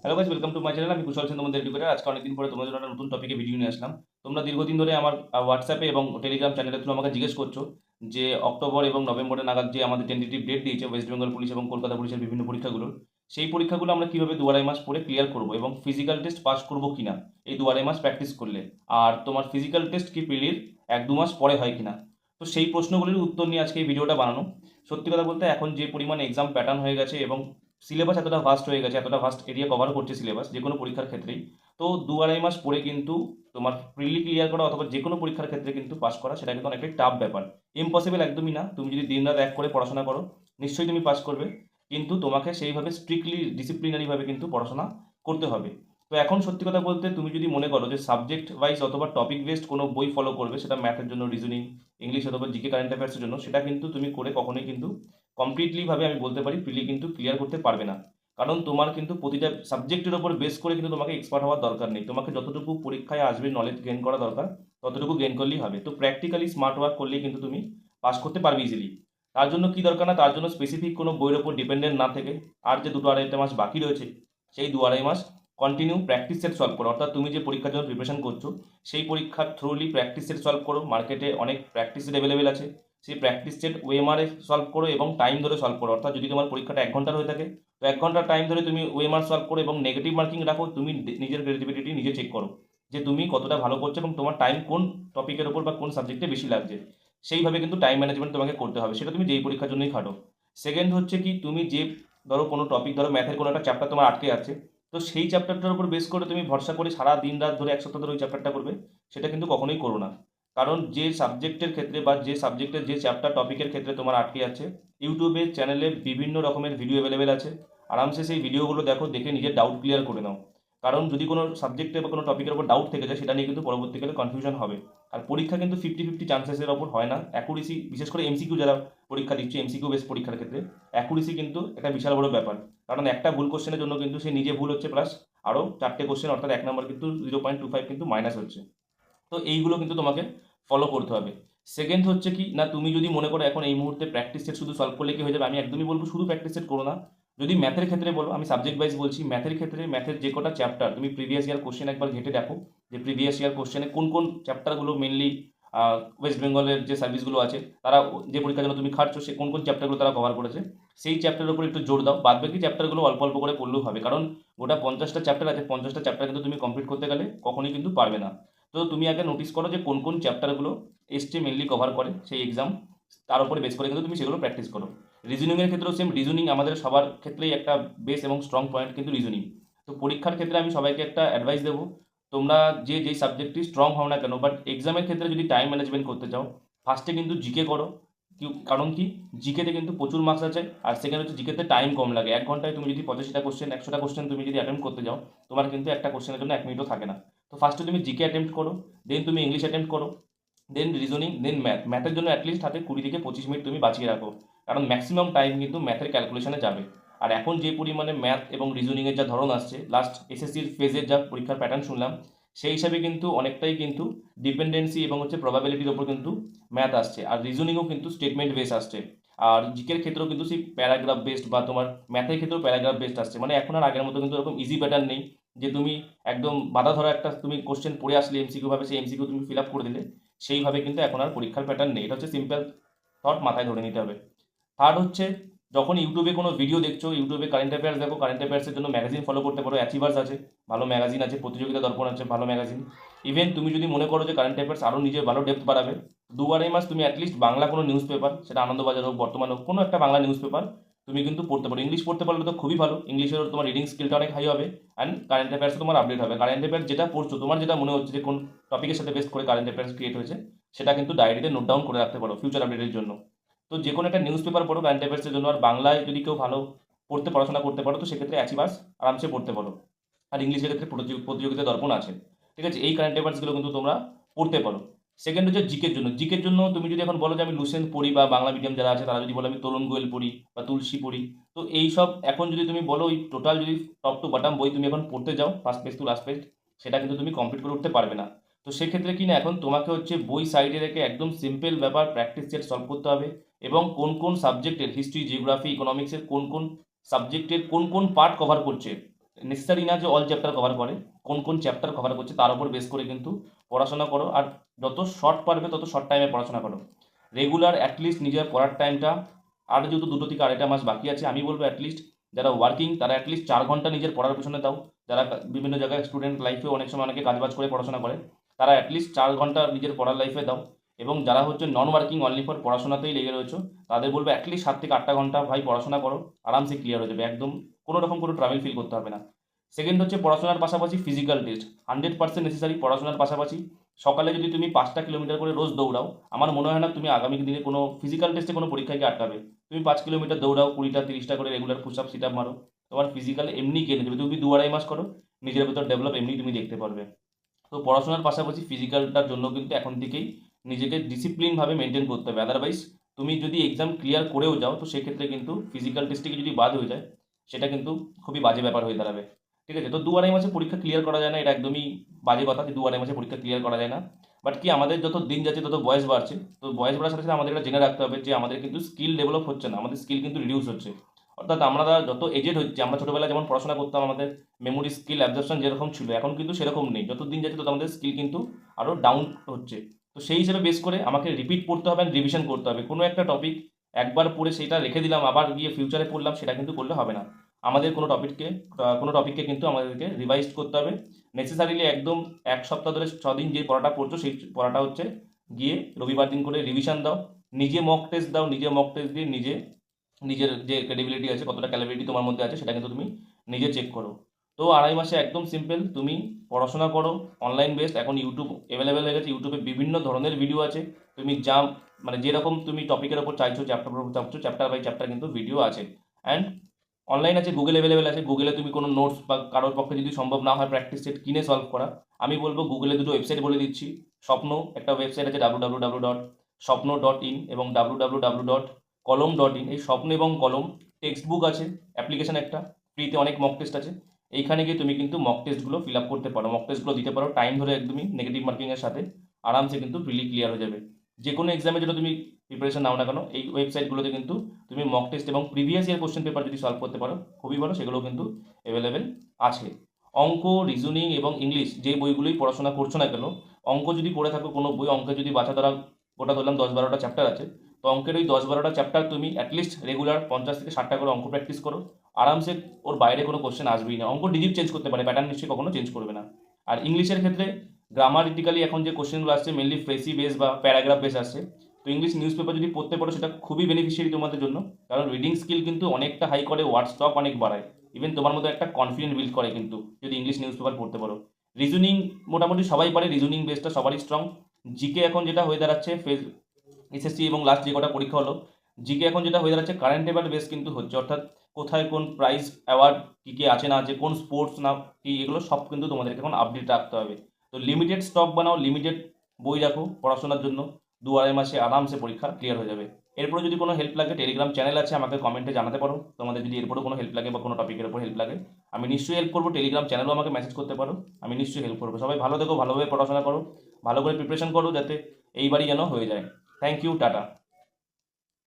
Hello guys, welcome to my channel. আমি কুশল সেন, তোমাদের educator. আজকে অনেকদিন পরে তোমাদের জন্য একটা নতুন টপিকে ভিডিও নিয়ে আসলাম। তোমরা দীর্ঘদিন ধরে আমার হোয়াটসঅ্যাপে এবং টেলিগ্রাম চ্যানেলের থ্রু আমাকে জিজ্ঞেস করছো যে অক্টোবর এবং নভেম্বরের নাগাদ যে আমাদের টেন্টেটিভ ডেট দিয়েছে ওয়েস্ট বেঙ্গল পুলিশ এবং কলকাতা পুলিশের বিভিন্ন পরীক্ষাগুলোর, সেই পরীক্ষাগুলো আমরা কীভাবে 2-2.5 মাস পরে ক্লিয়ার করবো এবং ফিজিক্যাল টেস্ট পাস করবো কিনা এই 2-2.5 মাস প্র্যাকটিস করলে, আর তোমার ফিজিক্যাল টেস্ট কি প্রিলির 1-2 মাস পরে হয় কিনা। তো সেই প্রশ্নগুলির উত্তর নিয়ে আজকে এই ভিডিওটা বানানো। সত্যি কথা বলতে এখন যে পরিমাণ এক্সাম প্যাটার্ন হয়ে গেছে এবং সিলেবাস এতটা ভাস্ট হয়ে গেছে, এতটা ভাস্ট এরিয়া কভার করছে সিলেবাস যে কোনো পরীক্ষার ক্ষেত্রেই, তো 2-2.5 মাস পরে কিন্তু তোমার প্রিলি ক্লিয়ার করা অথবা যে কোনো পরীক্ষার ক্ষেত্রে কিন্তু পাস করা সেটা কিন্তু অনেকটাই টাফ ব্যাপার। ইম্পসিবল একদমই না। তুমি যদি দিনরাত এক করে পড়াশোনা করো নিশ্চয়ই তুমি পাস করবে, কিন্তু তোমাকে সেইভাবে স্ট্রিক্টলি ডিসিপ্লিনারিভাবে কিন্তু পড়াশোনা করতে হবে। তো এখন সত্যি কথা বলতে তুমি যদি মনে করো যে সাবজেক্ট ওয়াইজ অথবা টপিক বেসড কোনো বই ফলো করবে, সেটা ম্যাথের জন্য, রিজনিং, ইংলিশ অথবা জিকে কারেন্ট অ্যাফেয়ার্সের জন্য, সেটা কিন্তু তুমি করে কখনোই কিন্তু কমপ্লিটলিভাবে আমি বলতে পারি প্রিলি কিন্তু ক্লিয়ার করতে পারবে না। কারণ তোমার কিন্তু প্রতিটা সাবজেক্টের ওপর বেস করে কিন্তু তোমাকে এক্সপার্ট হওয়ার দরকার নেই। তোমাকে যতটুকু পরীক্ষায় আসবে নলেজ গেইন করা দরকার ততটুকু গেইন করলেই হবে। তো প্র্যাকটিক্যালি স্মার্ট ওয়ার্ক করলেই কিন্তু তুমি পাস করতে পারবে ইজিলি। তার জন্য কি দরকার না, তার জন্য স্পেসিফিক কোনো বইয়ের ওপর ডিপেন্ডেন্ট না থেকে আর যে 2-2.5 মাস বাকি রয়েছে সেই 2-2.5 মাস কন্টিনিউ প্র্যাকটিস সেট সলভ করো। অর্থাৎ তুমি যে পরীক্ষার জন্য প্রিপারেশন করছো সেই পরীক্ষার থ্রুলি প্র্যাকটিস সেট সলভ করো। মার্কেটে অনেক প্র্যাকটিস সেট অ্যাভেলেবেল আছে, সেই প্র্যাকটিস সেট ওএমআরে সলভ করো এবং টাইম ধরে সলভ করো। অর্থাৎ যদি তোমার পরীক্ষাটা 1 ঘন্টার হয়ে থাকে তো 1 ঘন্টা টাইম ধরে তুমি ওএমআর সলভ করো এবং নেগেটিভ মার্কিং রাখো। তুমি নিজের ক্রিয়েটিভিটি নিজে চেক করো যে তুমি কতটা ভালো করছো এবং তোমার টাইম কোন টপিকের ওপর বা কোন সাবজেক্টে বেশি লাগছে। সেইভাবে কিন্তু টাইম ম্যানেজমেন্ট তোমাকে করতে হবে, সেটা তুমি যেই পরীক্ষার জন্যই খাটো। সেকেন্ড হচ্ছে কি, তুমি যে ধরো কোনো টপিক, ধরো ম্যাথের কোনো একটা চ্যাপ্টার তোমার আটকে আছে, তো সেই চ্যাপ্টারটার উপর বেস করে তুমি ভরসা করে সারা দিন রাত ধরে 1 সপ্তাহ ধরে ওই চ্যাপ্টারটা করবে, সেটা কিন্তু কখনোই করো না। কারণ যে সাবজেক্টের ক্ষেত্রে বা যে সাবজেক্টের যে চ্যাপ্টার টপিকের ক্ষেত্রে তোমার আটকে আছে, ইউটিউবে চ্যানেলে বিভিন্ন রকমের ভিডিও অ্যাভেলেবেল আছে। আরামসে সেই ভিডিওগুলো দেখো, দেখে নিজের ডাউট ক্লিয়ার করে নাও। কারণ যদি কোনো সাবজেক্টে বা কোনো টপিকের উপর ডাউট থেকে যায় সেটা নিয়ে কিন্তু পরবর্তীকালে কনফিউশন হবে। আর পরীক্ষা কিন্তু 50-50 চান্সেসের ওপর হয় না। অ্যাকুরেসি, বিশেষ করে এমসিকিউ যারা পরীক্ষা দিচ্ছে, এমসিকিউ বেস পরীক্ষার ক্ষেত্রে অ্যাকুরেসি কিন্তু একটা বিশাল বড় ব্যাপার। কারণ একটা ভুল কোশ্চেনের জন্য কিন্তু সে নিজে ভুল হচ্ছে, প্লাস আরও 4টে কোশ্চেন অর্থাৎ 1 নম্বর কিন্তু 0.25 কিন্তু মাইনাস হচ্ছে। তো এইগুলো কিন্তু তোমাকে ফলো করতে হবে। সেকেন্ড হচ্ছে কি না, তুমি যদি মনে করো এখন এই মুহূর্তে প্র্যাকটিস সেট শুধু সলভ করলে কি হয়ে যাবে, আমি একদমই বলবো শুধু প্র্যাকটিস সেট করো না। যদি ম্যাথের ক্ষেত্রে বলো, আমি সাবজেক্ট ওয়াইজ বলছি, ম্যাথের ক্ষেত্রে ম্যাথের যে কটা চ্যাপ্টার তুমি প্রিভিয়াস ইয়ার কোশ্চেন একবার ঘেটে দেখো যে প্রিভিয়াস ইয়ার কোশ্চেনে কোন কোন চ্যাপ্টারগুলো মেনলি ওয়েস্ট বেঙ্গলের যে সার্ভিসগুলো আছে তারা যে পরীক্ষার জন্য তুমি খাটছো সে কোন কোন চ্যাপ্টারগুলো তারা কভার করেছে, সেই চ্যাপ্টারের উপর একটু জোর দাও। বাদ বাকি চ্যাপ্টারগুলো অল্প অল্প করে পড়লেও হবে, কারণ গোটা 50টা চ্যাপ্টার আছে, 50টা চ্যাপ্টার কিন্তু তুমি কমপ্লিট করতে গেলে কখনোই কিন্তু পারবে না। তো তুমি আগে নোটিস করো যে কোন কোন চ্যাপ্টারগুলো এসটি মেনলি কভার করে সেই এক্সাম, তার উপরে বেস করে কিন্তু তুমি সেগুলো প্র্যাকটিস করো। রিজনিংয়ের ক্ষেত্রেও সেম, রিজনিং আমাদের সবার ক্ষেত্রেই একটা বেস এবং স্ট্রং পয়েন্ট কিন্তু রিজনিং। তো পরীক্ষার ক্ষেত্রে আমি সবাইকে একটা অ্যাডভাইস দেবো, তোমরা যে যেই সাবজেক্টটি স্ট্রং হও না কেন, বাট এক্সামের ক্ষেত্রে যদি টাইম ম্যানেজমেন্ট করতে চাও, ফার্স্টে কিন্তু জিকে করো। কারণ কি, জিকেতে কিন্তু প্রচুর মার্কস আছে, আর সেকেন্ড হচ্ছে জিকেতে টাইম কম লাগে। 1 ঘন্টায় তুমি যদি 85টা কোশ্চেন, 100টা কোশ্চেন তুমি যদি অ্যাটেম্প করতে যাও, তোমার কিন্তু একটা কোশ্চেনের জন্য 1 মিনিটও থাকে না। তো ফার্স্টে তুমি জিকে অ্যাটেম্প্ট করো, দেন তুমি ইংলিশ অ্যাটেম্প্ট করো, দেন রিজনিং, দেন ম্যাথ। ম্যাথের জন্য অ্যাটলিস্ট হাতে 20 থেকে 25 মিনিট তুমি বাঁচিয়ে রাখো, কারণ ম্যাক্সিমাম টাইম কিন্তু ম্যাথের ক্যালকুলেশনে যাবে। আর এখন যে পরিমাণে ম্যাথ এবং রিজনিংয়ের যা ধরন আসছে, লাস্ট এসএসসির ফেজের যা পরীক্ষার প্যাটার্ন শুনলাম, সেই হিসাবে কিন্তু অনেকটাই কিন্তু ডিপেন্ডেন্সি এবং হচ্ছে প্রবাবিলিটির ওপর কিন্তু ম্যাথ আসছে, আর রিজনিংও কিন্তু স্টেটমেন্ট বেস আসছে। আর জিকের ক্ষেত্রেও কিন্তু সেই প্যারাগ্রাফ বেসড, বা তোমার ম্যাথের ক্ষেত্রেও প্যারাগ্রাফ বেসড আসছে। মানে এখন আর আগের মতো কিন্তু এরকম ইজি প্যাটার্ন নেই যে তুমি একদম বাধা ধরা একটা তুমি কোশ্চেন পড়ে আসলে এমসিকিউ ভাবে সেই এমসিকিউ তুমি ফিল আপ করে দিলে, সেইভাবে কিন্তু এখন আর পরীক্ষার প্যাটার্ন নেই। এটা হচ্ছে সিম্পল থট, মাথায় ধরে নিতে হবে। থার্ড হচ্ছে, যখন ইউটিউবে কোনো ভিডিও দেখছো, ইউটিউবে কারেন্ট অ্যাফেয়ার্স দেখো, কারেন্ট অ্যাফেয়ার্সের জন্য ম্যাগাজিন ফলো করতে পারো। অ্যাচিভার্স আছে, ভালো ম্যাগাজিন আছে, প্রতিযোগিতা দর্পণ আছে, ভালো ম্যাগাজিন। ইভেন তুমি যদি মনে করো যে কারেন্ট অ্যাফেয়ার্স আরও নিজের ভালো ডেপথ বাড়াবে, 2-2.5 মাস তুমি অ্যাটলিস্ট বাংলা কোনো নিউজ পেপার, সেটা আনন্দবাজার হোক, বর্তমান হোক, কোনো একটা বাংলা নিউজ পেপার তুমি কিন্তু পড়তে পারো। ইংলিশ পড়তে পারলে তো খুবই ভালো, ইংলিশেরও তোমার রিডিং স্কিলটা অনেক হাই হবে, অ্যান্ড কারেন্ট অ্যাফেয়ার্সও তোমার আপডেট হবে। কারেন্ট অ্যাফেয়ার্স যেটা পড়ছো, তোমার যেটা মনে হচ্ছে যে কোন টপিকের সাথে বেস্ট করে কারেন্ট অ্যাফেয়ার্স ক্রিয়েট হয়েছে, সেটা কিন্তু ডায়েরিতে নোট ডাউন করে রাখতে পারো ফিউচার আপডেটের জন্য। তো যে কোনো একটা নিউজ পেপার পড়ো কারেন্ট অ্যাফেয়ার্সের জন্য, আর বাংলায় যদি কেউ ভালো পড়তে পড়াশোনা করতে পারো তো সেক্ষেত্রে অ্যাচিভার্স আরামসে পড়তে পারো। আর ইংলিশের ক্ষেত্রে প্রতিযোগিতা দর্পণ আছে। ঠিক আছে, এই কারেন্ট অ্যাফেয়ার্সগুলো কিন্তু তোমরা পড়তে পারো। সেকেন্ড হচ্ছে জিকের জন্য। জিকের জন্য তুমি যদি এখন বলো যে আমি লুসেন্ট পড়ি, বা বাংলা মিডিয়াম যারা আছে তারা যদি বলো আমি তরুণ গোয়েল পড়ি বা তুলসী পড়ি, তো এই সব এখন যদি তুমি বলো ওই টোটাল যদি টপ টু বটম বই তুমি এখন পড়তে যাও first page to last page, সেটা কিন্তু তুমি কমপ্লিট করে উঠতে পারবে না। তো সেক্ষেত্রে কি না, এখন তোমাকে হচ্ছে বই সাইডে রেখে একদম সিম্পল ব্যাপার প্র্যাকটিস সেট সলভ করতে হবে, এবং কোন কোন সাবজেক্টের হিস্ট্রি, জিওগ্রাফি, ইকোনমিক্সের কোন কোন সাবজেক্টের কোন কোন পার্ট কভার করছে নেসেসারি না যে অল চ্যাপ্টার কভার করে, কোন কোন চ্যাপ্টার কভার করছে তার উপর বেস করে কিন্তু পড়াশোনা করো। আর যত শর্ট পারবে তত শর্ট টাইমে পড়াশোনা করো। রেগুলার অ্যাটলিস্ট নিজের পড়ার টাইমটা, আর যেহেতু 2 থেকে 2.5 মাস বাকি আছে, আমি বলবো অ্যাটলিস্ট যারা ওয়ার্কিং তারা অ্যাটলিস্ট 4 ঘন্টা নিজের পড়ার পিছনে দাও। যারা বিভিন্ন জায়গায় স্টুডেন্ট লাইফে অনেক সময় অনেকে কাজবাজ করে পড়াশোনা করে, তারা অ্যাটলিস্ট 4 ঘন্টা নিজের পড়ার লাইফে দাও। এবং যারা হচ্ছে নন ওয়ার্কিং অনলি ফর পড়াশোনাতেই লেগে রয়েছে, তাদের বলবো অ্যাটলিস্ট 7 থেকে 8টা ঘন্টা ভাই পড়াশোনা করো, আরামসে ক্লিয়ার হয়ে যাবে, একদম কোনো রকম কোনো ট্রাভেল ফিল করতে হবে না। সেকেন্ড হচ্ছে পড়াশোনার পাশাপাশি ফিজিক্যাল টেস্ট 100% নেসেসারি। পড়াশোনার পাশাপাশি সকালে যদি তুমি 5টা কিলোমিটার করে রোজ দৌড়াও, আমার মনে হয় না তুমি আগামী দিনে কোনো ফিজিক্যাল টেস্টে কোনো পরীক্ষায় গিয়ে আটকাবে। তুমি 5 কিলোমিটার দৌড়াও, 20টা 30টা করে regular push up sit up মারো, তোমার ফিজিক্যাল এমনি কেটে দেবে। তুমি 2-2.5 মাস করো, নিজের ভেতর ডেভেলপ এমনি তুমি দেখতে পারবে। তো পড়াশোনার পাশাপাশি ফিজিক্যালটার জন্য কিন্তু এখন থেকেই নিজেকে ডিসিপ্লিনভাবে মেনটেন করতে হবে। আদারওয়াইজ তুমি যদি এক্সাম ক্লিয়ার করেও যাও, তো সেক্ষেত্রে কিন্তু ফিজিক্যাল টেস্ট থেকে যদি বাদ হয়ে যায়, সেটা কিন্তু খুবই বাজে ব্যাপার হয়ে দাঁড়াবে। ঠিক আছে, তো 2-2.5 মাসে পরীক্ষা ক্লিয়ার করা যায় না, এটা একদমই বাজে কথা যে 2-2.5 মাসে পরীক্ষা ক্লিয়ার করা যায় না। বাট কি, আমাদের যত দিন যাচ্ছে তত বয়স বাড়ছে, তো বয়স বাড়ার সাথে সাথে আমাদের এটা জেনে রাখতে হবে যে আমাদের কিন্তু স্কিল ডেভেলপ হচ্ছে না, আমাদের স্কিল কিন্তু রিডিউস হচ্ছে। অর্থাৎ আমরা যত এজেড হচ্ছে, আমরা ছোটোবেলায় যেমন পড়াশোনা করতাম, আমাদের মেমোরি স্কিল অ্যাবজর্পশন যেরকম ছিল এখন কিন্তু সেরকম নেই। যত দিন যাচ্ছে তত আমাদের স্কিল কিন্তু আরও ডাউন হচ্ছে। তো সেই হিসেবে বেস করে আমাকে রিপিট পড়তে হবে, রিভিশন করতে হবে। কোনো একটা টপিক একবার পড়ে সেটা রেখে দিলাম, আবার গিয়ে ফিউচারে পড়লাম, সেটা কিন্তু করলে হবে না। আমাদের কোনো টপিককে কিন্তু আমাদেরকে রিভাইজ করতে হবে। নেসেসারিলি একদম 1 সপ্তাহ ধরে 6 দিন যে পড়াটা পড়ছো, সেই পড়াটা হচ্ছে গিয়ে রবিবার দিন করে রিভিশন দাও। নিজে মক টেস্ট দাও, নিজে মক টেস্ট দিয়ে নিজের যে ক্রেডিবিলিটি আছে, কতটা ক্যাপাবিলিটি তোমার মধ্যে আছে, সেটা কিন্তু তুমি নিজে চেক করো। তো 2.5 মাসে একদম সিম্পল, তুমি পড়াশোনা করো অনলাইন বেসড। এখন ইউটিউব অ্যাভেলেবেল হয়ে গেছে, ইউটিউবে বিভিন্ন ধরনের ভিডিও আছে। তুমি যা মানে যেরকম তুমি টপিকের ওপর চাইছো, চ্যাপ্টার ওপর চাইছো, চ্যাপ্টার বাই চ্যাপ্টার কিন্তু ভিডিও আছে। অ্যান্ড অনলাইন আছে, গুগল অ্যাভেলেবেল আছে। গুগলে তুমি কোনো নোটস বা কারোর পক্ষে যদি সম্ভব না হয় প্র্যাকটিস সেট কিনে সলভ করা, আমি বলবো গুগলে দুটো ওয়েবসাইট বলে দিচ্ছি। স্বপ্ন একটা ওয়েবসাইট আছে www.swapno.in এবং www.kolom.in। এই স্বপ্ন এবং কলম টেক্সট বুক আছে, অ্যাপ্লিকেশন একটা, ফ্রিতে অনেক মক টেস্ট আছে। এইখানে গিয়ে তুমি কিন্তু মক টেস্টগুলো ফিল আপ করতে পারো, মক টেস্টগুলো দিতে পারো টাইম ধরে, একদমই নেগেটিভ মার্কিংয়ের সাথে আরামসে কিন্তু প্রিলি ক্লিয়ার হয়ে যাবে। যে কোনো এক্সামের জন্য তুমি প্রিপারেশন নাও না কেন, এই ওয়েবসাইটগুলোতে কিন্তু তুমি মক টেস্ট এবং প্রিভিয়াস ইয়ার কোশ্চেন পেপার যদি সলভ করতে পারো খুবই ভালো, সেগুলো কিন্তু অ্যাভেলেবেল আছে। অঙ্ক, রিজনিং এবং ইংলিশ যে বইগুলোই পড়াশোনা করছো না কেন, অঙ্ক যদি পড়ে থাকো কোনো বই, অঙ্কে যদি বাছা ধরা গোটা ধরলাম 10-12টা চ্যাপ্টার আছে, তো অঙ্কের ওই 10-12টা চ্যাপ্টার তুমি অ্যাটলিস্ট রেগুলার 50 থেকে 60টা করে অঙ্ক প্র্যাকটিস করো। আরামসে ওর বাইরে কোনো কোশ্চেন আসবেই না। অঙ্ক ডিজিট চেঞ্জ করতে পারে, প্যাটার্ন নিশ্চয়ই কখনো চেঞ্জ করবে না। আর ইংলিশের ক্ষেত্রে গ্রামারিটিক্যালি এখন যে কোশ্চেনগুলো আসছে মেনলি ফ্রেসি বেস বা প্যারাগ্রাফ বেস আসছে। তো ইংলিশ নিউজ পেপার যদি পড়তে পারো সেটা খুবই বেনিফিশিয়ারি তোমাদের জন্য, কারণ রিডিং স্কিল কিন্তু অনেকটা হাই করে, ওয়ার্ড স্টক অনেক বাড়ায়, ইভেন তোমার মধ্যে একটা কনফিডেন্ট বিল্ড করে কিন্তু যদি ইংলিশ নিউজ পেপার পড়তে পারো। রিজনিং মোটামুটি সবাই পারে, রিজনিং বেসটা সবারই স্ট্রং। জিকে এখন যেটা হয়ে দাঁড়াচ্ছে, এসএসসি এবং লাস্ট যে কটা পরীক্ষা হলো, জিকে এখন যেটা হয়ে দাঁড়াচ্ছে কারেন্ট অ্যাফেয়ার বেস কিন্তু হচ্ছে। অর্থাৎ কোথায় কোন প্রাইজ অ্যাওয়ার্ড কী কী আছে না আছে, কোন স্পোর্টস না কি, এগুলো সব কিন্তু তোমাদেরকে এখন আপডেট রাখতে হবে। তো লিমিটেড স্টক বানাও, লিমিটেড বই রাখো পড়াশোনার জন্য, 2-2.5 মাসে আরামসে পরীক্ষা ক্লিয়ার হয়ে যাবে। এরপরে যদি কোনো হেল্প লাগে, টেলিগ্রাম চ্যানেল আছে, আমাকে কমেন্টে জানাতে পারো। তোমাদের যদি এরপরে কোনো হেল্প লাগে বা কোনো টপিকের উপর হেল্প লাগে, আমি নিশ্চয়ই হেল্প করবো। টেলিগ্রাম চ্যানেলও আমাকে মেসেজ করতে পারো, আমি নিশ্চয়ই হেল্প করবো। সবাই ভালো থেকো, ভালোভাবে পড়াশোনা করো, ভালো করে প্রিপারেশন করো, যাতে এইবারই যেন হয়ে যায়। Thank you, tata.